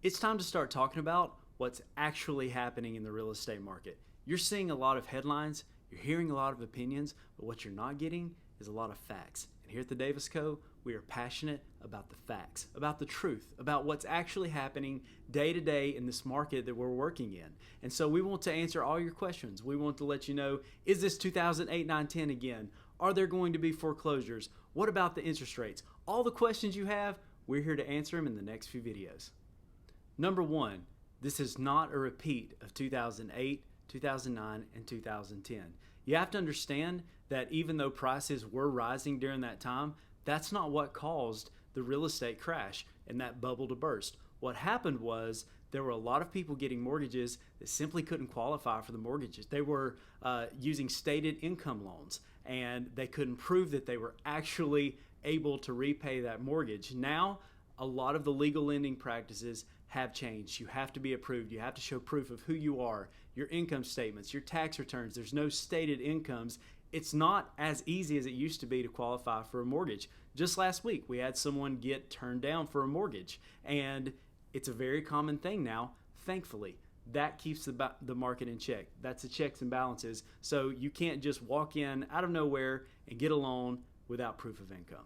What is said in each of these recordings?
It's time to start talking about what's actually happening in the real estate market. You're seeing a lot of headlines, you're hearing a lot of opinions, but what you're not getting is a lot of facts. And here at the Davis Co., we are passionate about the facts, about the truth, about what's actually happening day to day in this market that we're working in. And so we want to answer all your questions. We want to let you know, is this 2008, 9, 10 again? Are there going to be foreclosures? What about the interest rates? All the questions you have, we're here to answer them in the next few videos. Number one, this is not a repeat of 2008, 2009, and 2010. You have to understand that even though prices were rising during that time, that's not what caused the real estate crash and that bubble to burst. What happened was there were a lot of people getting mortgages that simply couldn't qualify for the mortgages. They were using stated income loans, and they couldn't prove that they were actually able to repay that mortgage. Now, a lot of the legal lending practices have changed. You have to be approved. You have to show proof of who you are, your income statements, your tax returns. There's no stated incomes. It's not as easy as it used to be to qualify for a mortgage. Just last week, we had someone get turned down for a mortgage, and it's a very common thing now, thankfully. That keeps the market in check. That's the checks and balances. So you can't just walk in out of nowhere and get a loan without proof of income.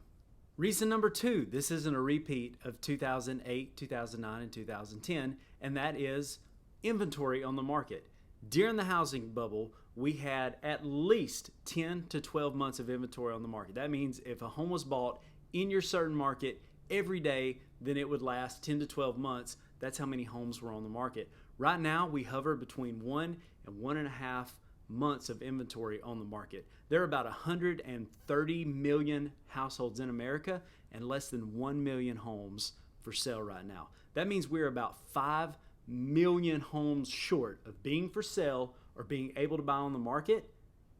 Reason number two, this isn't a repeat of 2008, 2009, and 2010, and that is inventory on the market. During the housing bubble, we had at least 10 to 12 months of inventory on the market. That means if a home was bought in your certain market every day, then it would last 10 to 12 months. That's how many homes were on the market. Right now, we hover between 1 and 1.5 months of inventory on the market. There are about 130 million households in America and less than 1 million homes for sale right now. That means we're about 5 million homes short of being for sale or being able to buy on the market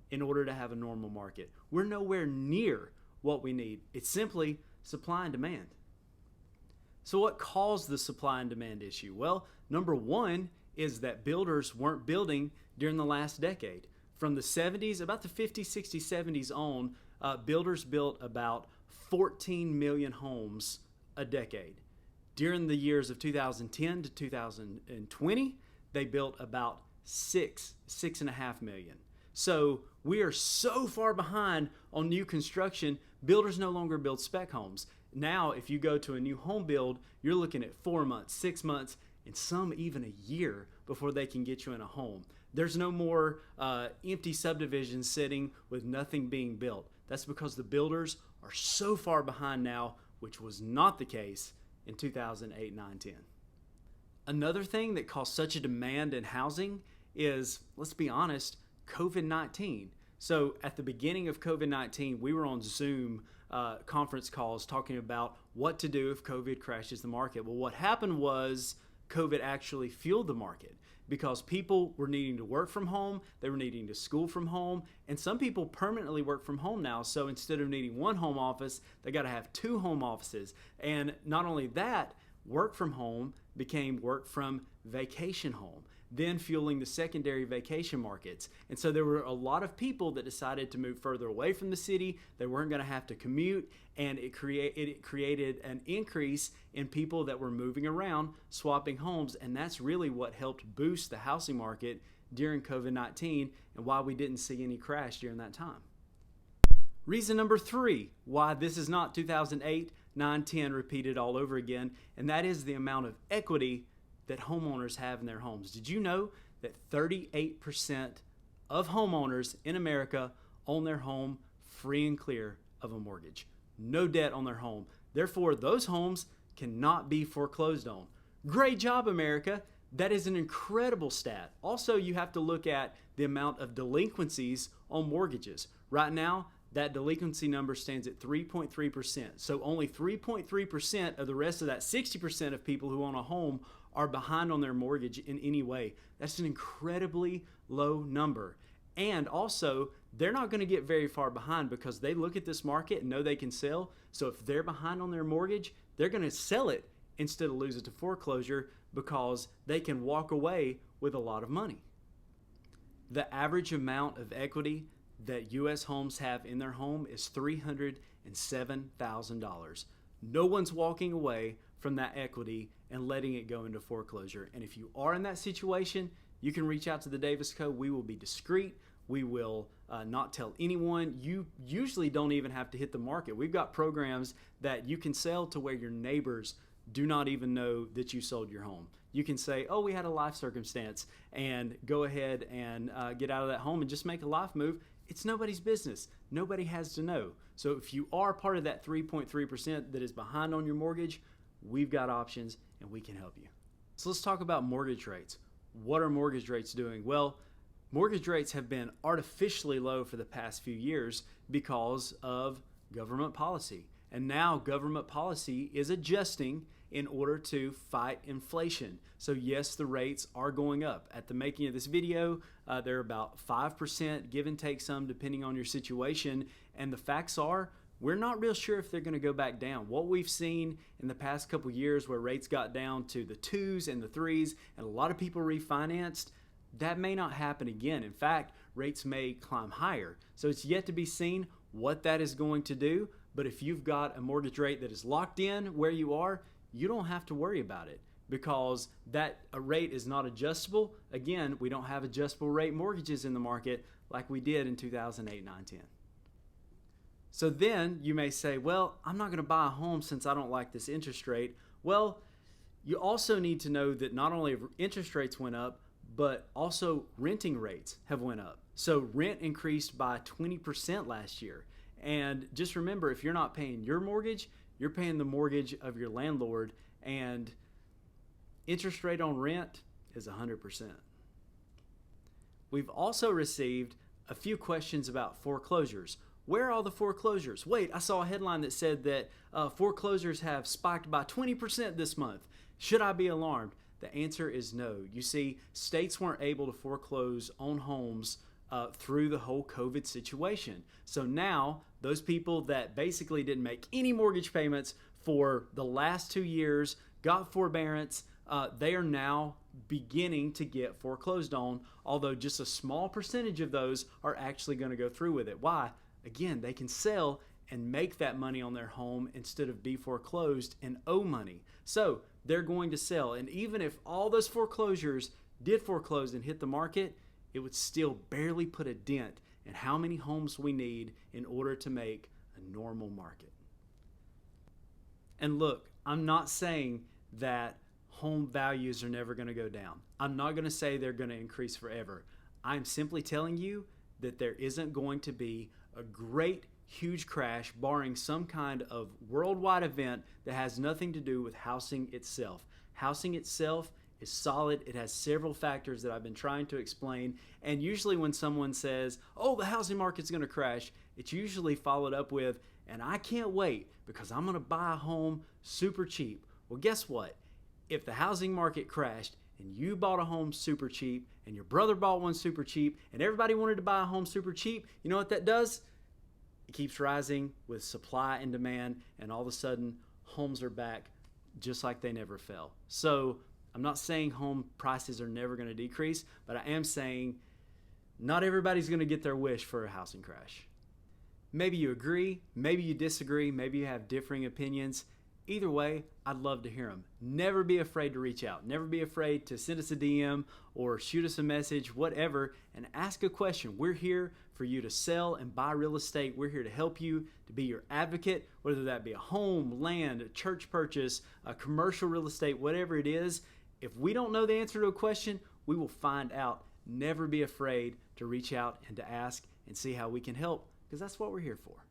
in order to have a normal market. We're nowhere near what we need. It's simply supply and demand. So what caused the supply and demand issue? Well, number one is that builders weren't building during the last decade. From the 70s, about the 50s, 60s, 70s on, builders built about 14 million homes a decade. During the years of 2010 to 2020, they built about 6.5 million. So we are so far behind on new construction, builders no longer build spec homes. Now, if you go to a new home build, you're looking at 4 months, 6 months, and some even a year before they can get you in a home. There's no more empty subdivisions sitting with nothing being built. That's because the builders are so far behind now, which was not the case in 2008, 9, 10. Another thing that caused such a demand in housing is, let's be honest, COVID-19. So at the beginning of COVID-19, we were on Zoom conference calls talking about what to do if COVID crashes the market. Well, what happened was COVID actually fueled the market because people were needing to work from home, they were needing to school from home, and some people permanently work from home now. So instead of needing one home office, they got to have 2 home offices. And not only that, work from home became work from vacation home, then fueling the secondary vacation markets. And so there were a lot of people that decided to move further away from the city. They weren't going to have to commute, and it created an increase in people that were moving around, swapping homes, and that's really what helped boost the housing market during COVID-19 and why we didn't see any crash during that time. Reason number three, why this is not 2008, 9, 10 repeated all over again, and that is the amount of equity that homeowners have in their homes. Did you know that 38% of homeowners in America own their home free and clear of a mortgage? No debt on their home. Therefore, those homes cannot be foreclosed on. Great job, America. That is an incredible stat. Also, you have to look at the amount of delinquencies on mortgages. Right now, that delinquency number stands at 3.3%. So only 3.3% of the rest of that 60% of people who own a home are behind on their mortgage in any way. That's an incredibly low number. And also, they're not going to get very far behind because they look at this market and know they can sell. So if they're behind on their mortgage, they're going to sell it instead of lose it to foreclosure because they can walk away with a lot of money. The average amount of equity that U.S. homes have in their home is $307,000. No one's walking away from that equity and letting it go into foreclosure. And if you are in that situation, you can reach out to the Davis Co. We will be discreet. We will not tell anyone. You usually don't even have to hit the market. We've got programs that you can sell to where your neighbors do not even know that you sold your home. You can say, oh, we had a life circumstance, and go ahead and get out of that home and just make a life move. It's nobody's business. Nobody has to know. So if you are part of that 3.3% that is behind on your mortgage, we've got options and we can help you. So let's talk about mortgage rates. What are mortgage rates doing? Well, mortgage rates have been artificially low for the past few years because of government policy. And now government policy is adjusting in order to fight inflation. So yes, the rates are going up. At the making of this video, they're about 5%, give and take some depending on your situation. And the facts are, we're not real sure if they're going to go back down. What we've seen in the past couple years where rates got down to the 2s and the 3s and a lot of people refinanced, that may not happen again. In fact, rates may climb higher. So it's yet to be seen what that is going to do. But if you've got a mortgage rate that is locked in where you are, you don't have to worry about it because that rate is not adjustable. Again, we don't have adjustable rate mortgages in the market like we did in 2008, 9, 10. So then you may say, well, I'm not going to buy a home since I don't like this interest rate. Well, you also need to know that not only have interest rates went up, but also renting rates have went up. So rent increased by 20% last year. And just remember, if you're not paying your mortgage, you're paying the mortgage of your landlord, and interest rate on rent is 100%. We've also received a few questions about foreclosures. Where are all the foreclosures? Wait, I saw a headline that said that foreclosures have spiked by 20% this month. Should I be alarmed? The answer is no. You see, states weren't able to foreclose on homes through the whole COVID situation. So now those people that basically didn't make any mortgage payments for the last 2 years, got forbearance, they are now beginning to get foreclosed on, although just a small percentage of those are actually going to go through with it. Why? Again, they can sell and make that money on their home instead of be foreclosed and owe money. So they're going to sell. And even if all those foreclosures did foreclose and hit the market, it would still barely put a dent in how many homes we need in order to make a normal market. And look, I'm not saying that home values are never going to go down. I'm not going to say they're going to increase forever. I'm simply telling you that there isn't going to be a great, huge crash barring some kind of worldwide event that has nothing to do with housing itself. Housing itself is solid. It has several factors that I've been trying to explain. And usually when someone says, oh, the housing market's going to crash, it's usually followed up with, and I can't wait because I'm going to buy a home super cheap. Well, guess what? If the housing market crashed and you bought a home super cheap and your brother bought one super cheap and everybody wanted to buy a home super cheap, you know what that does? It keeps rising with supply and demand, and all of a sudden homes are back just like they never fell. So I'm not saying home prices are never going to decrease, but I am saying not everybody's going to get their wish for a housing crash. Maybe you agree, maybe you disagree, maybe you have differing opinions. Either way, I'd love to hear them. Never be afraid to reach out. Never be afraid to send us a DM or shoot us a message, whatever, and ask a question. We're here for you to sell and buy real estate. We're here to help you, to be your advocate, whether that be a home, land, a church purchase, a commercial real estate, whatever it is. If we don't know the answer to a question, we will find out. Never be afraid to reach out and to ask and see how we can help, because that's what we're here for.